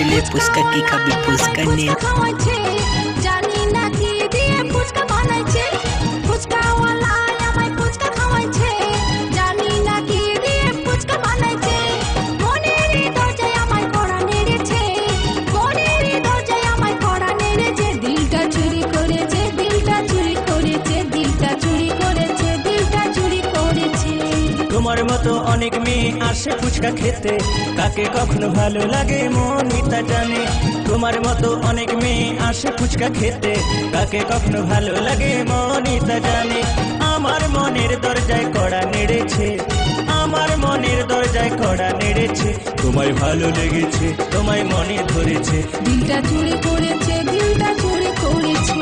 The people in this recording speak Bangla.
লে ফুচকা কি খাবি ফুচকা নে খাওয়াইছে জানি না কি দিয়ে ফুচকা বানাইছে ফুচকাওয়ালা আমায় ফুচকা খাওয়াইছে জানি না কি দিয়ে ফুচকা বানাইছে মনের দরজায় আমায় কড়া নেড়েছে মনের দরজায় আমায় কড়া নেড়েছে দিলটা চুরি করেছে দিলটা চুরি করেছে দিলটা চুরি করেছে দিলটা চুরি করেছে তোমার মতো অনেক মেয়ে আসে ফুচকা খেতে কাকে কখনো ভালো লাগে মনই তা জানে তোমার মতো অনেক মেয়ে আসে ফুচকা খেতে কাকে কখনো ভালো লাগে মনই তা জানে আমার মনের দরজায় কড়া নেড়েছে আমার মনের দরজায় কড়া নেড়েছে তোমায় ভালো লেগেছে তোমায় মনে ধরেছে দিলটা চুরি করেছে দিলটা চুরি করেছে